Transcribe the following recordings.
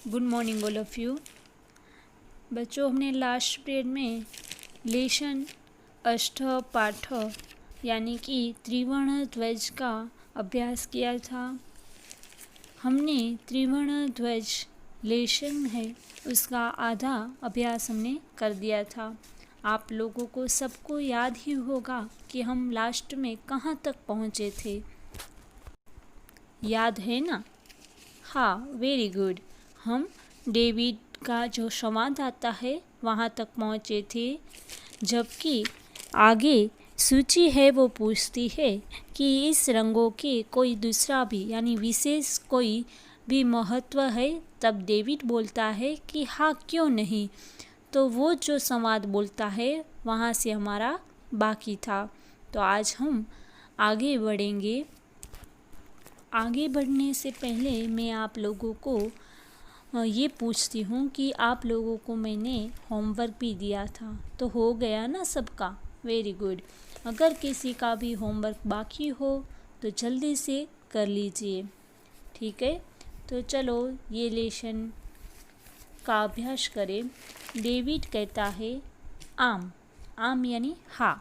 Good morning all of you. बच्चों, हमने last period में लेशन अष्ट पाठ यानी कि त्रिवर्ण ध्वज का अभ्यास किया था। हमने त्रिवर्ण ध्वज लेशन है उसका आधा अभ्यास हमने कर दिया था। आप लोगों को सबको याद ही होगा कि हम लास्ट में कहाँ तक पहुँचे थे, याद है ना? हाँ, वेरी गुड। हम डेविड का जो संवाद आता है वहाँ तक पहुँचे थे, जबकि आगे सूची है वो पूछती है कि इस रंगों के कोई दूसरा भी यानी विशेष कोई भी महत्व है। तब डेविड बोलता है कि हाँ, क्यों नहीं। तो वो जो संवाद बोलता है वहाँ से हमारा बाकी था। तो आज हम आगे बढ़ेंगे। आगे बढ़ने से पहले मैं आप लोगों को ये पूछती हूँ कि आप लोगों को मैंने होमवर्क भी दिया था, तो हो गया ना सबका? Very good. अगर किसी का भी होमवर्क बाकी हो तो जल्दी से कर लीजिए, ठीक है? तो चलो ये लेशन का अभ्यास करें। डेविड कहता है आम। आम यानी हाँ।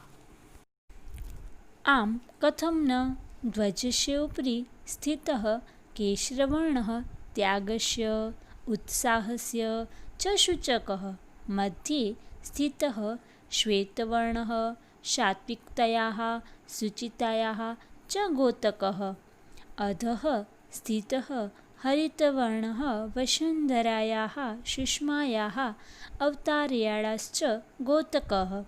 आम कथम न ध्वजस्य उपरि स्थितः केशरवर्णः त्यागस्य उत्साहस्य च सूचकः मध्ये स्थितः श्वेतवर्णः सात्विकतायाः शुचितायाः च द्योतकः अधः स्थितः हरितवर्णः वसुन्धरायाः सुषमायाः अवतार्याश्च द्योतकः।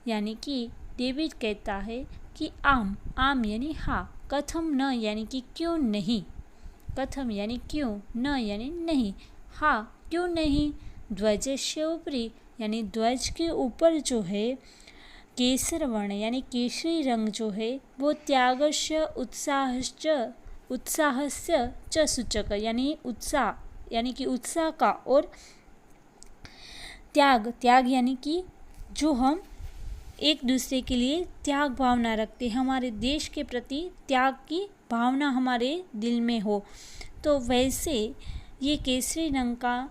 यानी कि डेविड कहता है कि आम। आम यानी हाँ, कथम न यानी कि क्यों नहीं, कथम यानी क्यों, न यानी नहीं, हाँ क्यों नहीं। ध्वजस्य उपरि यानी ध्वज के ऊपर जो है केसर वर्ण यानी केसरी रंग जो है वो त्यागस्य उत्साहस्य च सूचक यानी उत्साह यानी कि उत्साह का, और त्याग यानी कि जो हम एक दूसरे के लिए त्याग भावना रखते हैं, हमारे देश के प्रति त्याग की भावना हमारे दिल में हो, तो वैसे ये केसरी रंग का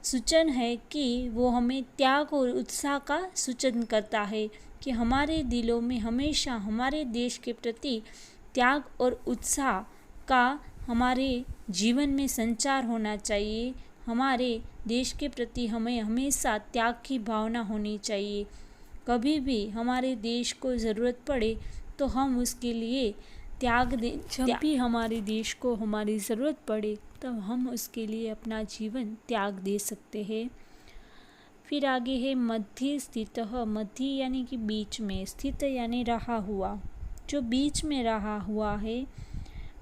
सूचन है कि वो हमें त्याग और उत्साह का सूचन करता है कि हमारे दिलों में हमेशा हमारे देश के प्रति त्याग और उत्साह का हमारे जीवन में संचार होना चाहिए। हमारे देश के प्रति हमें हमेशा त्याग की भावना होनी चाहिए। कभी भी हमारे देश को ज़रूरत पड़े तो हम उसके लिए त्याग दें। जब भी हमारे देश को हमारी ज़रूरत पड़े तब हम उसके लिए अपना जीवन त्याग दे सकते हैं। फिर आगे है मध्य स्थित। मध्य यानी कि बीच में, स्थित यानी रहा हुआ, जो बीच में रहा हुआ है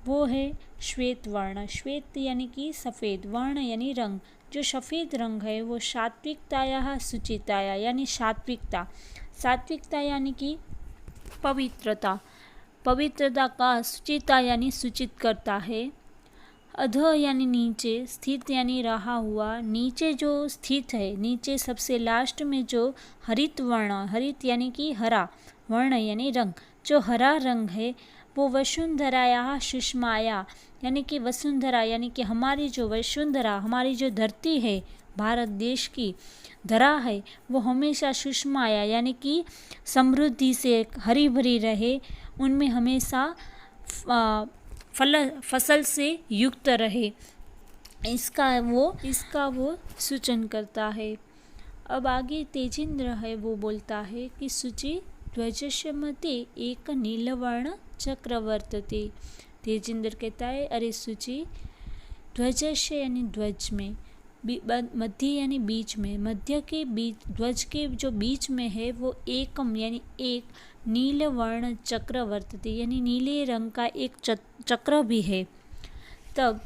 वो है श्वेत वर्ण। श्वेत यानी कि सफ़ेद, वर्ण यानी रंग। जो सफ़ेद रंग है वो सात्विकताया शुचिताया यानी सात्विकता। सात्विकता यानी कि पवित्रता, पवित्रता का शुचिता यानी सूचित करता है। अध यानी नीचे, स्थित यानी रहा हुआ, नीचे जो स्थित है, नीचे सबसे लास्ट में जो हरित वर्ण, हरित यानी कि हरा, वर्ण यानी रंग, जो हरा रंग है वो वसुंधराया सुषमाया यानी कि वसुंधरा यानी कि हमारी जो वसुंधरा, हमारी जो धरती है, भारत देश की धरा है, वो हमेशा सुषमाया यानी कि समृद्धि से हरी भरी रहे, उनमें हमेशा फसल से युक्त रहे, इसका वो सूचन करता है। अब आगे तेजेंद्र है वो बोलता है कि शुचि ध्वजस्य मध्ये एक नीलवर्ण चक्र वर्तते। तेजेंद्र कहता है अरे शुचि, ध्वजस्य यानी ध्वज में, मध्य यानी बीच में, मध्य के बीच, ध्वज के जो बीच में है वो एकम यानी एक नीलवर्ण चक्र वर्तते यानी नीले रंग का एक चक्र भी है। तब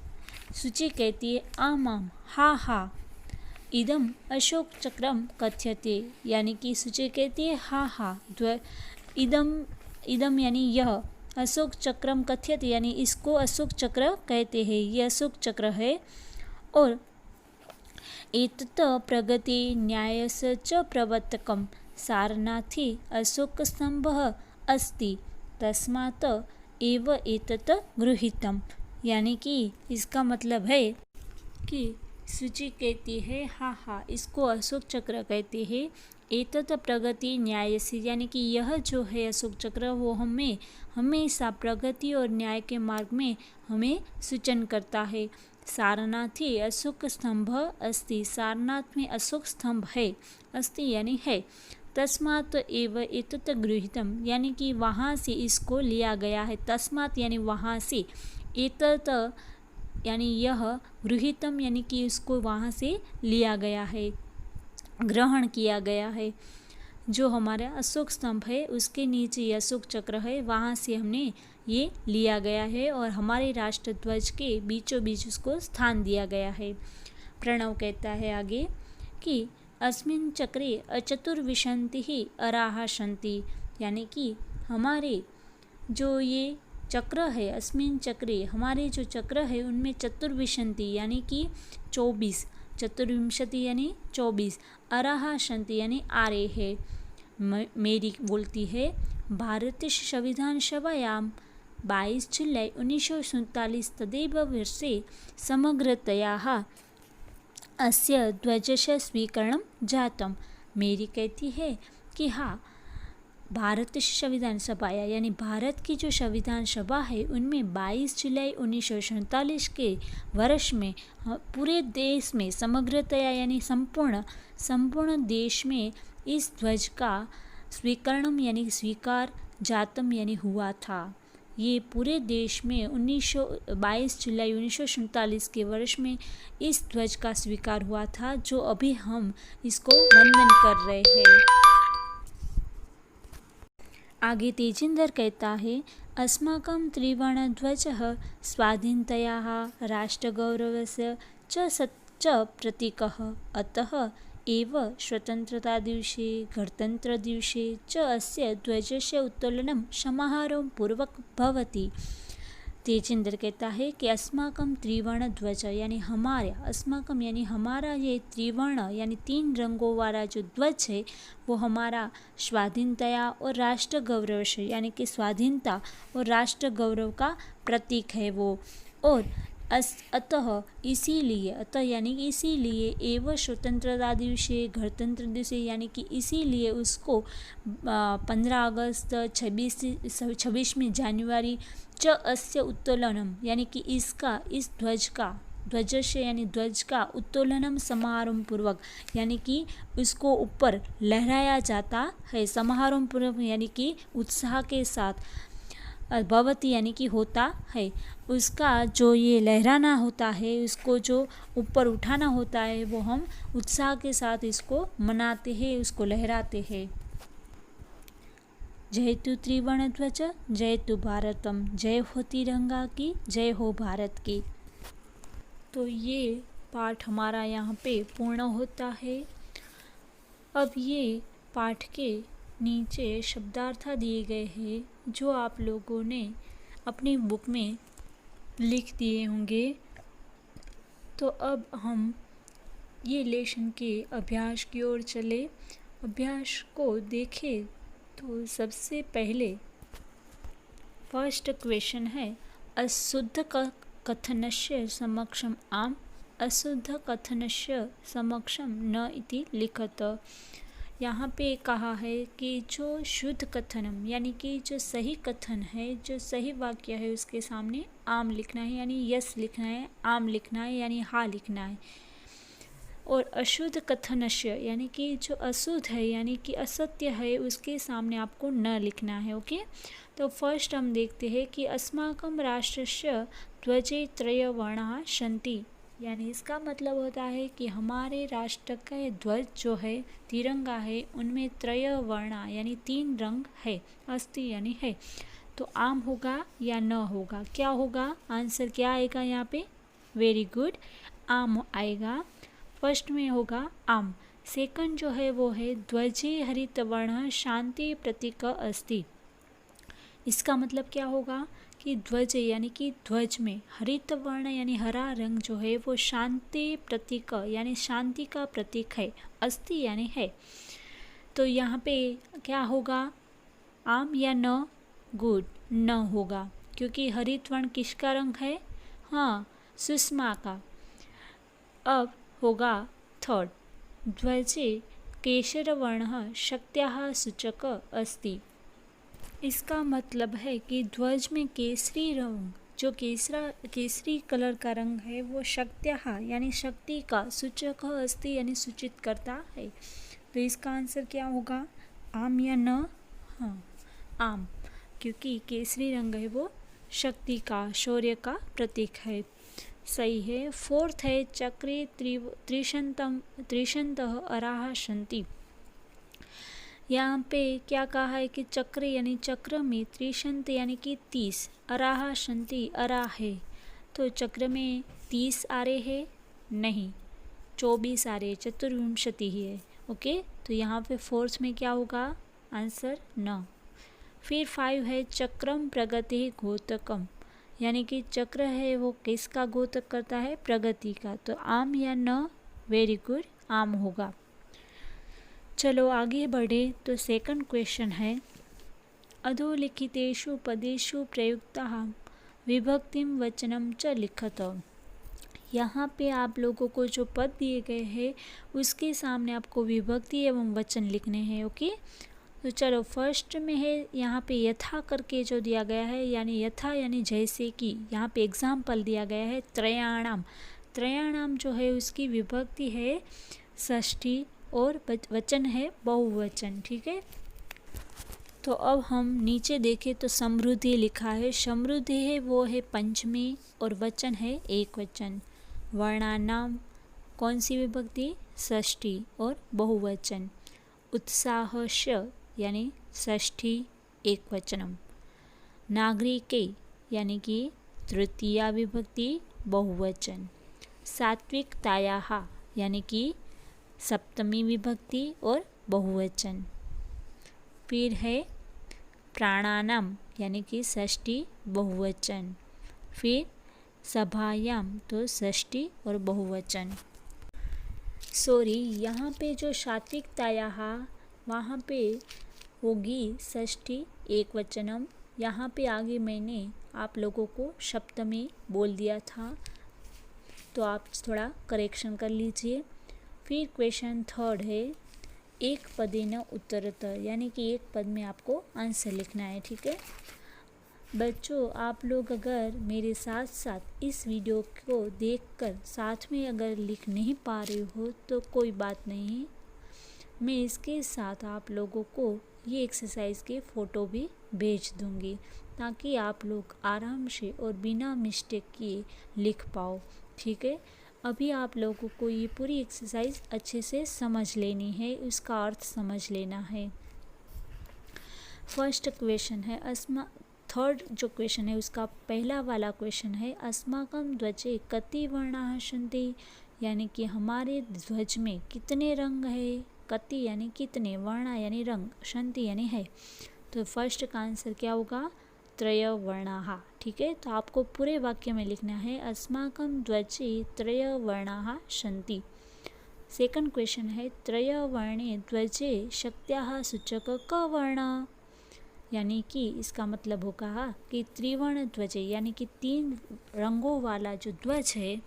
सूची कहती है आम आम, हाँ हाँ, इदम अशोक चक्रम कथ्यते यानी कि सूची कहती है हाँ हाँ, इदम यानी यह, अशोक चक्रम कथ्यते यानी इसको अशोक चक्र कहते हैं, ये अशोक चक्र है। और एतत् प्रगति न्यायस्य च प्रवर्तकम सारनाथी अशोक स्तंभः अस्ति तस्मात् एव एतत् गृहीतम। यानी कि इसका मतलब है कि सूची कहती है हाँ हाँ, इसको अशोक चक्र कहते हैं। एतत् प्रगति न्याय से, यानी कि यह जो है अशोक चक्र वो हमें हमेशा प्रगति और न्याय के मार्ग में हमें सूचन करता है। सारनाथे अशोक स्तंभ अस्ति, सारनाथ में अशोक स्तंभ है, अस्ति यानी है। तस्मात् एव एतत् गृहीतम, यानी कि वहाँ से इसको लिया गया है। तस्मात् यानी वहाँ से, एतत् यानी यह, गृहीतम यानी कि इसको वहाँ से लिया गया है, ग्रहण किया गया है। जो हमारा अशोक स्तंभ है उसके नीचे ये अशोक चक्र है, वहाँ से हमने ये लिया गया है और हमारे राष्ट्र ध्वज के बीचों बीच उसको स्थान दिया गया है। प्रणव कहता है आगे कि अस्मिन् चक्रे अचतुर्विंशतिः अराः सन्ति, यानी कि हमारे जो ये चक्र है, अस्मिन् चक्रे हमारे जो चक्र है उनमें चतुर्विंशति यानी कि 24, चतुर्विंशति यानी 24, अराः सन्ति यानी आ रहे हैं। मेरी बोलती है भारतीय संविधान सभायां 22 जुलाई 1947 तदेव वर्षे समग्रतयाः अस्य ध्वजस्य स्वीकरणं जातम। मेरी कहती है कि हाँ, भारतीय संविधान सभा यानी भारत की जो संविधान सभा है उनमें 22 जुलाई 1947 के वर्ष में पूरे देश में समग्रतया यानी संपूर्ण देश में इस ध्वज का स्वीकरणम यानी स्वीकार, जातम यानी हुआ था। ये पूरे देश में 22 जुलाई 1947 के वर्ष में इस ध्वज का स्वीकार हुआ था, जो अभी हम इसको वंदन कर रहे हैं। आगे तेजिंदर कहता है अस्माकं त्रिवर्णध्वजः स्वाधीनतायाः राष्ट्रगौरवस्य च प्रतीकः, अतः एव स्वतन्त्रतादिवसे गणतन्त्रदिवसे च अस्य ध्वजस्य उत्तोलनं समारोहपूर्वक भवति। तेजिंदर कहता है कि अस्माकं त्रिवर्ण ध्वज यानी हमारा, अस्माकं यानी हमारा ये त्रिवर्ण यानी 3 रंगों वाला जो ध्वज है वो हमारा स्वाधीनता और राष्ट्र गौरव से यानी कि स्वाधीनता और राष्ट्र गौरव का प्रतीक है वो। और अतः इसीलिए, अतः यानी कि इसीलिए, एवं स्वतंत्रता दिवसे गणतंत्र दिवस यानी कि इसीलिए उसको 15 अगस्त 26 जनवरी च अस्य उत्तोलनम यानी कि इसका, इस ध्वज से यानी ध्वज का उत्तोलनम समारोह पूर्वक यानी कि उसको ऊपर लहराया जाता है, समारोह पूर्वक यानी कि उत्साह के साथ, भवती यानी कि होता है। उसका जो ये लहराना होता है, उसको जो ऊपर उठाना होता है वो हम उत्साह के साथ इसको मनाते हैं, उसको लहराते हैं। जय तु त्रिवर्ण ध्वज, जय तु भारतम, जय हो तिरंगा की, जय हो भारत की। तो ये पाठ हमारा यहाँ पे पूर्ण होता है। अब ये पाठ के नीचे शब्दार्थ दिए गए हैं जो आप लोगों ने अपनी बुक में लिख दिए होंगे। तो अब हम ये लेसन के अभ्यास की ओर चले। अभ्यास को देखें तो सबसे पहले फर्स्ट क्वेश्चन है अशुद्ध कथनस्य समक्षम आम, अशुद्ध कथनस्य समक्षम न इति लिखत। यहाँ पे कहा है कि जो शुद्ध कथनम यानी कि जो सही कथन है, जो सही वाक्य है उसके सामने आम लिखना है यानी यस लिखना है, आम लिखना है यानी हाँ लिखना है। और अशुद्ध कथनस्य यानी कि जो अशुद्ध है यानी कि असत्य है उसके सामने आपको न लिखना है। ओके, तो फर्स्ट हम देखते हैं कि अस्माकं राष्ट्रस्य ध्वजे त्रय वर्णाः सन्ति, यानी इसका मतलब होता है कि हमारे राष्ट्र का ध्वज जो है तिरंगा है उनमें त्रय वर्णा यानी 3 रंग है, अस्ति यानी है। तो आम होगा या न होगा, क्या होगा, आंसर क्या आएगा यहाँ पे, वेरी गुड, आम आएगा। फर्स्ट में होगा आम। सेकंड जो है वो है ध्वजे हरित वर्ण शांति प्रतीक अस्ति। इसका मतलब क्या होगा कि ध्वज यानी कि ध्वज में हरित वर्ण यानी हरा रंग जो है वो शांति प्रतीक यानी शांति का प्रतीक है, अस्ति यानी है। तो यहाँ पे क्या होगा, आम या न, गुड, न होगा, क्योंकि हरित वर्ण किसका रंग है, हाँ सुषमा का। अब होगा थर्ड, ध्वजे केशरवर्णः शक्त्याः सूचक अस्ति। इसका मतलब है कि ध्वज में केसरी रंग, जो केसरी कलर का रंग है, वो शक्त्याः यानी शक्ति का सूचक अस्ति यानी सूचित करता है। तो इसका आंसर क्या होगा, आम या न? हाँ, आम, क्योंकि केसरी रंग है वो शक्ति का, शौर्य का प्रतीक है। सही है। फोर्थ है, चक्रे त्रिशंतः अराः सन्ति। यहाँ पे क्या कहा है कि चक्र यानी चक्र में त्रिशंत यानी कि 30, अराः सन्ति अरा है। तो चक्र में 30 आरे है? नहीं, 24 आरे, चतुर्विंशति ही है। ओके, तो यहाँ पे फोर्थ में क्या होगा आंसर, न। फिर 5 है, चक्रम प्रगति घोतकम, यानी कि चक्र है वो किसका घोतक करता है, प्रगति का। तो आम या न? वेरी गुड, आम होगा। चलो आगे बढ़े। तो सेकंड क्वेश्चन है, अधोलिखितेषु पदेषु प्रयुक्तः विभक्तिं वचनं च लिखत। यहाँ पे आप लोगों को जो पद दिए गए हैं उसके सामने आपको विभक्ति एवं वचन लिखने हैं। ओके, तो चलो फर्स्ट में है यहाँ पे यथा करके जो दिया गया है, यानी यथा यानी जैसे कि। यहाँ पे एग्जाम्पल दिया गया है त्रयाणाम। त्रयाणाम जो है उसकी विभक्ति है षष्ठी और वचन है बहुवचन। ठीक है, तो अब हम नीचे देखें तो समृद्धि लिखा है। समृद्धि है वो है पंचमी और वचन है एक वचन। वर्णानाम कौन सी विभक्ति, षष्ठी और बहुवचन। उत्साहस्य यानी षष्ठी एक वचनम। नागरिके यानी कि तृतीया विभक्ति बहुवचन। सात्विकतायाः यानी कि सप्तमी विभक्ति और बहुवचन। फिर है प्राणानाम यानी कि षष्ठी बहुवचन। फिर सभायाम तो षष्ठी और बहुवचन। सॉरी, यहाँ पे जो सात्विकतायाः वहाँ पे होगी षष्ठी एक वचनम। यहाँ पे आगे मैंने आप लोगों को सप्तमी बोल दिया था, तो आप थोड़ा करेक्शन कर लीजिए। फिर क्वेश्चन थर्ड है, एक पदेन उत्तरतर, यानी कि एक पद में आपको आंसर लिखना है। ठीक है बच्चों, आप लोग अगर मेरे साथ साथ इस वीडियो को देखकर साथ में अगर लिख नहीं पा रहे हो तो कोई बात नहीं, मैं इसके साथ आप लोगों को ये एक्सरसाइज के फ़ोटो भी भेज दूँगी ताकि आप लोग आराम से और बिना मिस्टेक किए लिख पाओ। ठीक है, अभी आप लोगों को ये पूरी एक्सरसाइज अच्छे से समझ लेनी है, उसका अर्थ समझ लेना है। फर्स्ट क्वेश्चन है थर्ड जो क्वेश्चन है उसका पहला वाला क्वेश्चन है, अस्माकं ध्वजे कति वर्णाः सन्ति, यानी कि हमारे ध्वज में कितने रंग है। कति यानी कितने, वर्णा यानी रंग, सन्ति यानी है। तो फर्स्ट का आंसर क्या होगा, त्रय वर्णाः। ठीक है, तो आपको पूरे वाक्य में लिखना है, अस्माकं ध्वजे त्रय वर्णाः सन्ति। सेकंड क्वेश्चन है, त्रय वर्णे ध्वजे शक्त्याः सूचक क वर्ण, यानी कि इसका मतलब होगा कि त्रिवर्ण ध्वजे यानी कि 3 रंगों वाला जो ध्वज है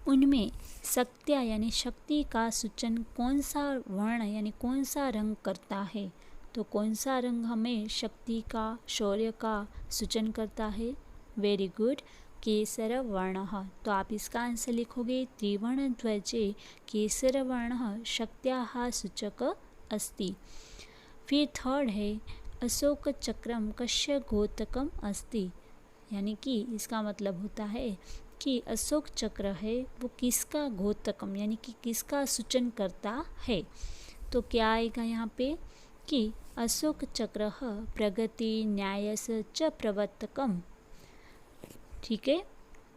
उनमें शक्त्या यानी शक्ति का सूचन कौन सा वर्ण यानी कौन सा रंग करता है। तो कौन सा रंग हमें शक्ति का, शौर्य का सूचन करता है। वेरी गुड, केसर वर्णः। तो आप इसका आंसर लिखोगे, त्रिवर्ण ध्वजे केसर वर्णः शक्त्याः सूचक अस्ति। फिर थर्ड है, अशोक चक्रम कस्य घोतकम अस्ति, यानी कि इसका मतलब होता है कि अशोक चक्र है वो किसका घोतकम यानी कि किसका सूचन करता है। तो क्या आएगा यहाँ पे कि अशोक चक्र प्रगति न्यायस च प्रवर्तकम। ठीक है,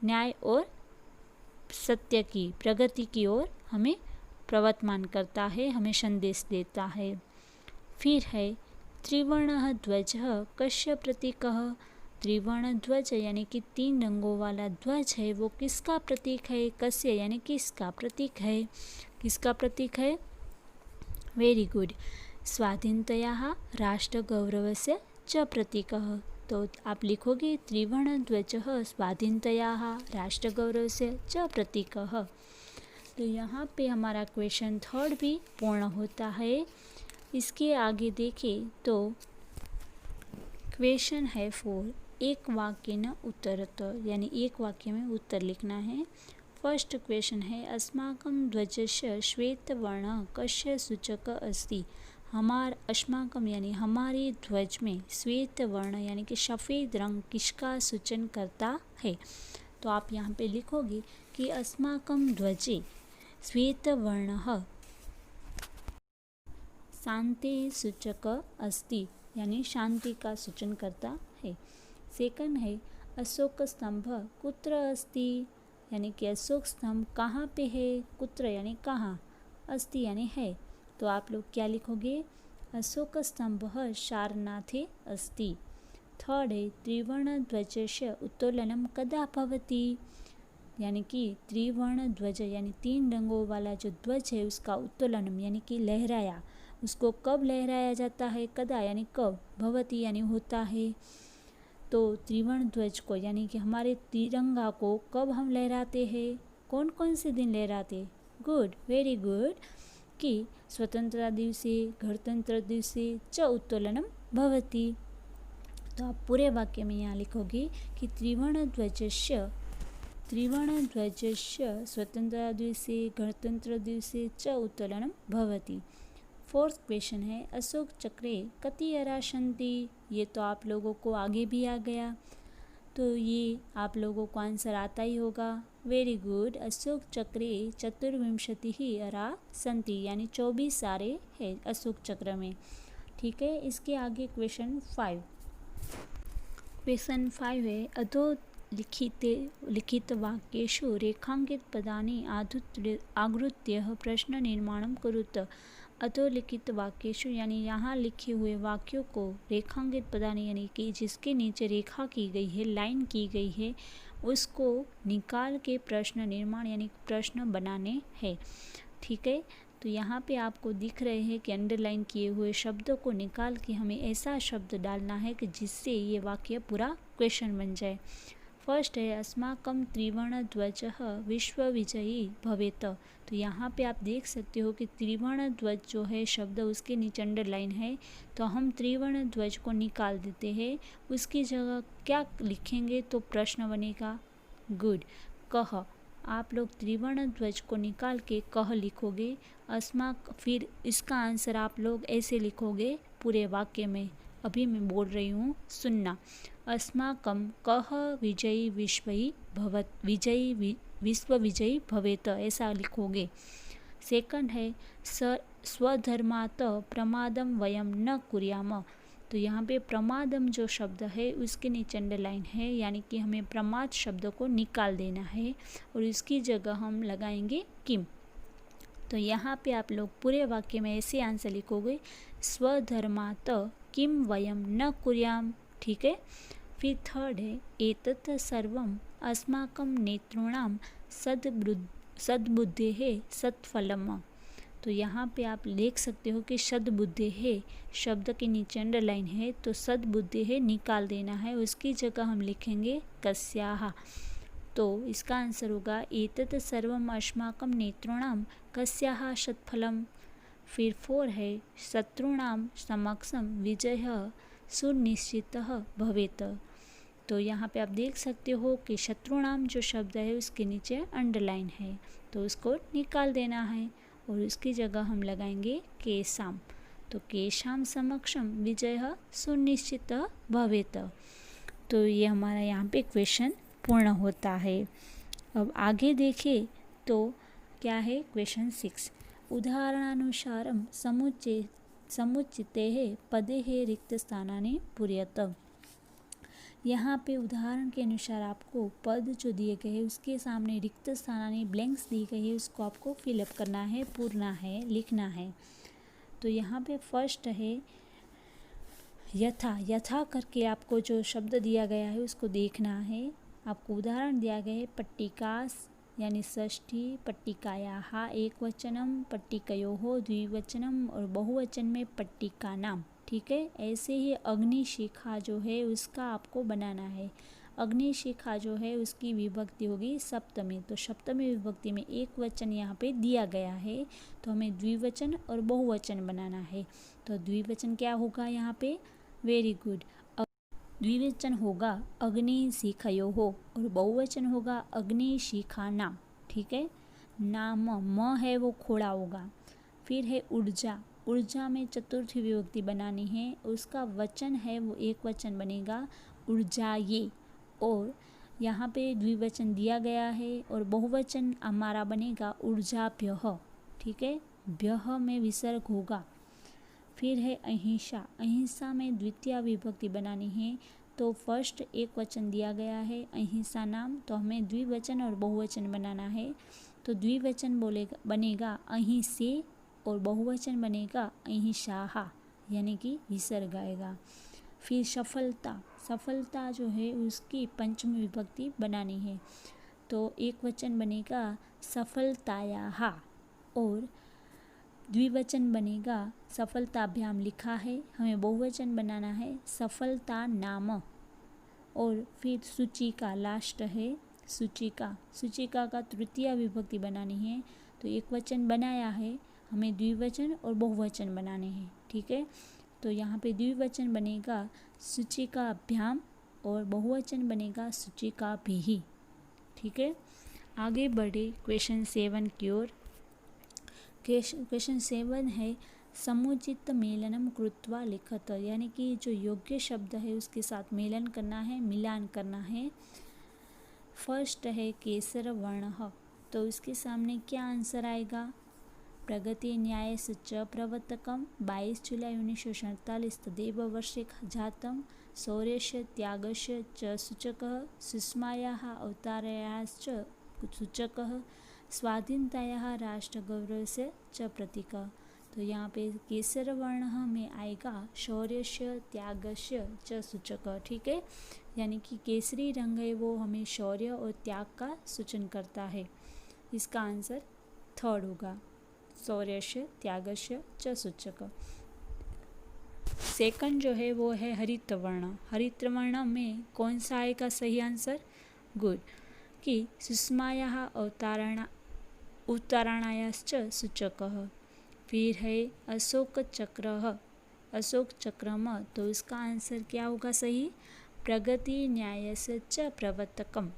न्याय और सत्य की, प्रगति की ओर हमें प्रवर्तमान करता है, हमें संदेश देता है। फिर है त्रिवर्ण ध्वज कस्य प्रतीकः, त्रिवर्ण ध्वज यानी कि 3 रंगों वाला ध्वज है वो किसका प्रतीक है। कस्य यानी किसका प्रतीक है, किसका प्रतीक है। वेरी गुड, स्वाधीनतयाः राष्ट्रगौरवस्य च प्रतीकः। तो आप लिखोगे त्रिवर्ण ध्वजः स्वाधीनतयाः राष्ट्रगौरवस्य च प्रतीकः। तो यहाँ पे हमारा क्वेश्चन थर्ड भी पूर्ण होता है। इसके आगे देखें तो क्वेश्चन है 4, एक वाक्य न उत्तरत, यानी एक वाक्य में उत्तर लिखना है। फर्स्ट क्वेश्चन है अस्माकं ध्वजस्य श्वेतवर्णः कस्य सूचक अस्ति। अस्माकं यानी हमारे ध्वज में श्वेत वर्ण यानी कि सफ़ेद रंग किसका सूचन करता है। तो आप यहाँ पे लिखोगे कि अस्माकं ध्वजे श्वेतवर्णः शांति सूचक अस्ति, यानी शांति का सूचन करता है। सेकंड है अशोक स्तंभ कुत्र अस्ति, यानी कि अशोक स्तंभ कहाँ पे है, कुत्र यानी कहाँ, अस्ति यानी है। तो आप लोग क्या लिखोगे, अशोक स्तंभः सारनाथे अस्ति। थर्ड है त्रिवर्ण ध्वजस्य उत्तोलनं कदा भवति, यानी कि त्रिवर्ण ध्वज यानी 3 रंगों वाला जो ध्वज है उसका उत्तोलनम यानी कि लहराया, उसको कब लहराया जाता है, कदा यानी कब, भवति यानी होता है। तो त्रिवर्ण ध्वज को यानी कि हमारे तिरंगा को कब हम लहराते हैं, कौन कौन से दिन लहराते, गुड, वेरी गुड, कि स्वतंत्रता दिवसे, गणतंत्र दिवसे च उत्तोलनम भवति। तो आप पूरे वाक्य में यहाँ लिखोगे कि त्रिवर्ण ध्वजस्य स्वतंत्रता दिवसे गणतंत्र दिवसे च उत्तोलनम भवति। फोर्थ क्वेश्चन है अशोक चक्रे कति अरा सन्ति। ये तो आप लोगों को आगे भी आ गया, तो ये आप लोगों को आंसर आता ही होगा, वेरी गुड। अशोक चक्रे 24 अरा सन्ति, यानी 24 आरे है अशोक चक्र में। ठीक है, इसके आगे क्वेश्चन 5 है अधो लिखित वाक्येषु रेखांकित पदानि आगृत्य प्रश्न निर्माणं कुरुत। अधोलिखित वाक्येषु यानी यहाँ लिखे हुए वाक्यों को रेखांकित पदानि यानी कि जिसके नीचे रेखा की गई है, लाइन की गई है, उसको निकाल के प्रश्न निर्माण यानी प्रश्न बनाने हैं। ठीक है, तो यहाँ पे आपको दिख रहे हैं कि अंडरलाइन किए हुए शब्दों को निकाल के हमें ऐसा शब्द डालना है कि जिससे ये वाक्य पूरा क्वेश्चन बन जाए। फर्स्ट है अस्माकं त्रिवर्ण ध्वजः विश्वविजयी भवेत। तो यहाँ पे आप देख सकते हो कि त्रिवर्ण ध्वज जो है शब्द उसके नीचे अंडरलाइन है, तो हम त्रिवर्ण ध्वज को निकाल देते हैं, उसकी जगह क्या लिखेंगे तो प्रश्न बनेगा, गुड, कह। आप लोग त्रिवर्ण ध्वज को निकाल के कह लिखोगे। फिर इसका आंसर आप लोग ऐसे लिखोगे पूरे वाक्य में, अभी मैं बोल रही हूँ, सुनना। अस्माकं कः विश्वविजयी भवेत, ऐसा लिखोगे। सेकंड है स्वधर्मात् प्रमादं वयं न कुर्याम। तो यहाँ पे प्रमादम जो शब्द है उसके नीचे अंडरलाइन है, यानी कि हमें प्रमाद शब्द को निकाल देना है और इसकी जगह हम लगाएंगे किम। तो यहाँ पे आप लोग पूरे वाक्य में ऐसे आंसर लिखोगे, स्वधर्मात् किम वयं न कुर्याम। ठीक है, फिर थर्ड है एतत् सर्वम् अस्माकं नेतॄणां सद्बुद्धेः सत्फलम्। तो यहाँ पे आप देख सकते हो कि सद्बुद्धेः शब्द के नीचे अंडरलाइन है, तो सद्बुद्धेः निकाल देना है, उसकी जगह हम लिखेंगे कस्याः। तो इसका आंसर होगा एतत् सर्वम् अस्माकं नेतॄणां कस्याः सत्फलम्। फिर 4 है शत्रूणां समक्षं विजयः सुनिश्चितः भवेत्। तो यहाँ पे आप देख सकते हो कि शत्रुनाम जो शब्द है उसके नीचे अंडरलाइन है, तो उसको निकाल देना है और उसकी जगह हम लगाएंगे केशाम। तो केशाम समक्षम विजय सुनिश्चित भवेत। तो ये हमारा यहाँ पे क्वेश्चन पूर्ण होता है। अब आगे देखें तो क्या है क्वेश्चन 6, उदाहरणानुसारं समुचिते पदे रिक्त स्थानानि पूरयत। यहाँ पे उदाहरण के अनुसार आपको पद जो दिए गए हैं उसके सामने रिक्त स्थानानि ब्लैंक्स दी गई है, उसको आपको फिलअप करना है, पूरना है, लिखना है। तो यहाँ पे फर्स्ट है यथा करके आपको जो शब्द दिया गया है उसको देखना है। आपको उदाहरण दिया गया है पट्टिकास यानी षष्ठी, पट्टिकायाः एकवचनम, पट्टिकयोः द्विवचनम और बहुवचन में पट्टिकानाम। ठीक है, ऐसे ही अग्निशिखा जो है उसका आपको बनाना है। अग्निशिखा जो है उसकी विभक्ति होगी सप्तमी। तो सप्तमी विभक्ति में एक वचन यहाँ पे दिया गया है, तो हमें द्विवचन और बहुवचन बनाना है। तो द्विवचन क्या होगा यहाँ पे? Very good. द्विवचन होगा अग्निशिखयोः और बहुवचन होगा अग्निशिखानां। ठीक है, नाम म है वो खोड़ा होगा। फिर है ऊर्जा, ऊर्जा में चतुर्थी विभक्ति बनानी है, उसका वचन है वो एक वचन बनेगा ऊर्जाये। और यहाँ पे द्विवचन दिया गया है और बहुवचन हमारा बनेगा ऊर्जाभ्यः। ठीक है, भ्यः में विसर्ग होगा। फिर है अहिंसा, अहिंसा में द्वितीय विभक्ति बनानी है, तो फर्स्ट एक वचन दिया गया है अहिंसा नाम, तो हमें द्विवचन और बहुवचन बनाना है। तो द्विवचन बनेगा अहिंसे और बहुवचन बनेगा अहिंसाः, यानी कि विसर्ग आएगा। फिर सफलता, सफलता जो है उसकी पंचमी विभक्ति बनानी है, तो एक वचन बनेगा सफलतायाः और द्विवचन बनेगा सफलताभ्याम। लिखा है, हमें बहुवचन बनाना है सफलता नाम। और फिर सूचिका, लास्ट है सूचिका, सूचिका का तृतीय विभक्ति बनानी है, तो एक वचन बनाया है, हमें द्विवचन और बहुवचन बनाने हैं। ठीक है, तो यहाँ पे द्विवचन बनेगा सूचिकाभ्याम और बहुवचन बनेगा सूचिकाभिः। ठीक है, आगे बढ़े क्वेश्चन 7 की ओर। क्वेश्चन 7 है समुचित मेलनम कृत्वा लिखत, यानी कि जो योग्य शब्द है उसके साथ मेलन करना है, मिलान करना है। फर्स्ट है केसर वर्णः, तो उसके सामने क्या आंसर आएगा? प्रगति न्यायस्य च प्रवर्तकम 22 जुलाई 1947 तदेव वर्षे जातम शौर्यस्य त्यागस्य च सूचकः सुषमायाः अवतारायाश्च सूचकः स्वाधीनतायाः राष्ट्रगौरवस्य च प्रतीकः। तो यहाँ पे केसर वर्ण में आएगा शौर्यस्य त्यागस्य च सूचकः। ठीक है, यानी कि केसरी रंग है वो हमें शौर्य और त्याग का सूचन करता है। इसका आंसर थर्ड होगा, शौर्यस्य त्यागस्य च सूचकः। सेकंड जो है वो है हरित वर्ण। हरित वर्ण में कौन सा आएगा सही आंसर? गुड, कि सुषमायाः उत्तरायणायाश्च सूचकः। फिर है अशोक चक्रः, अशोक चक्रम, तो इसका आंसर क्या होगा सही? प्रगति न्यायस्य च प्रवर्तकम।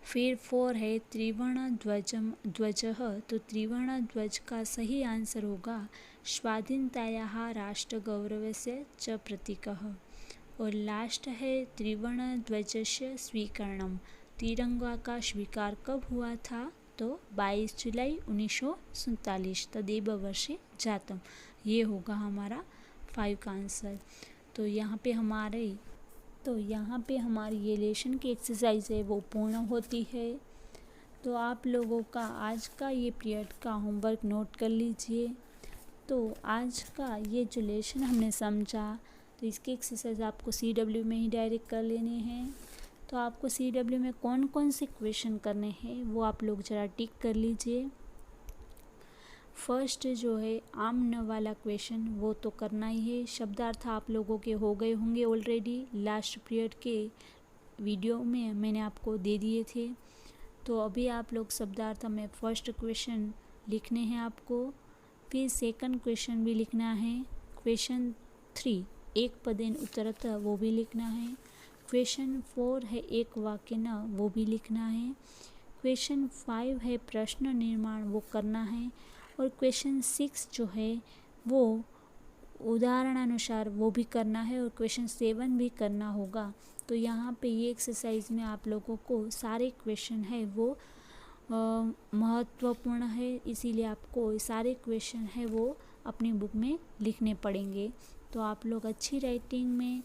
फिर 4 है त्रिवर्ण ध्वजः, तो त्रिवर्ण ध्वज का सही आंसर होगा स्वाधीनतायाः राष्ट्रगौरवस्य च प्रतीकः। और लास्ट है त्रिवर्ण ध्वजस्य स्वीकरणम, तिरंगा का स्वीकार कब हुआ था? तो 22 जुलाई 1947 तदेव वर्षे जातम। ये होगा हमारा 5 का आंसर। तो यहाँ पे हमारी ये लेसन की एक्सरसाइज है वो पूर्ण होती है। तो आप लोगों का आज का ये पीरियड का होमवर्क नोट कर लीजिए। तो आज का ये जो लेसन हमने समझा, तो इसकी एक्सरसाइज आपको CW में ही डायरेक्ट कर लेने हैं। तो आपको CW में कौन कौन से क्वेश्चन करने हैं वो आप लोग ज़रा टिक कर लीजिए। फर्स्ट जो है आम न वाला क्वेश्चन वो तो करना ही है। शब्दार्थ आप लोगों के हो गए होंगे ऑलरेडी, लास्ट पीरियड के वीडियो में मैंने आपको दे दिए थे। तो अभी आप लोग शब्दार्थ में फर्स्ट क्वेश्चन लिखने हैं आपको, फिर सेकंड क्वेश्चन भी लिखना है। क्वेश्चन 3 एक पदेन उत्तरत वो भी लिखना है। क्वेश्चन 4 है एक वाक्य न, वो भी लिखना है। क्वेश्चन 5 है प्रश्न निर्माण, वो करना है। और क्वेश्चन 6 जो है वो उदाहरणानुसार वो भी करना है, और क्वेश्चन 7 भी करना होगा। तो यहाँ पे ये एक्सरसाइज में आप लोगों को सारे क्वेश्चन है वो महत्वपूर्ण है, इसीलिए आपको सारे क्वेश्चन है वो अपनी बुक में लिखने पड़ेंगे। तो आप लोग अच्छी राइटिंग में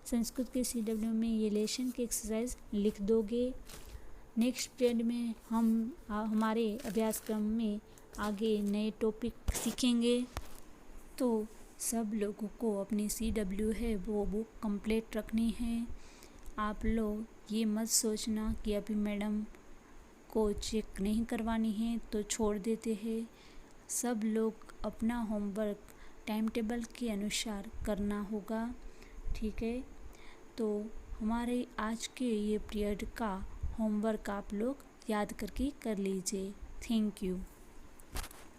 संस्कृत के CW में ये लेसन की एक्सरसाइज लिख दोगे। नेक्स्ट पीरियड में हम हमारे अभ्यासक्रम में आगे नए टॉपिक सीखेंगे। तो सब लोगों को अपनी CW है वो बुक कंप्लीट रखनी है। आप लोग ये मत सोचना कि अभी मैडम को चेक नहीं करवानी है तो छोड़ देते हैं। सब लोग अपना होमवर्क टाइम टेबल के अनुसार करना होगा, ठीक है। तो हमारे आज के ये पीरियड का होमवर्क आप लोग याद करके कर लीजिए। Thank you.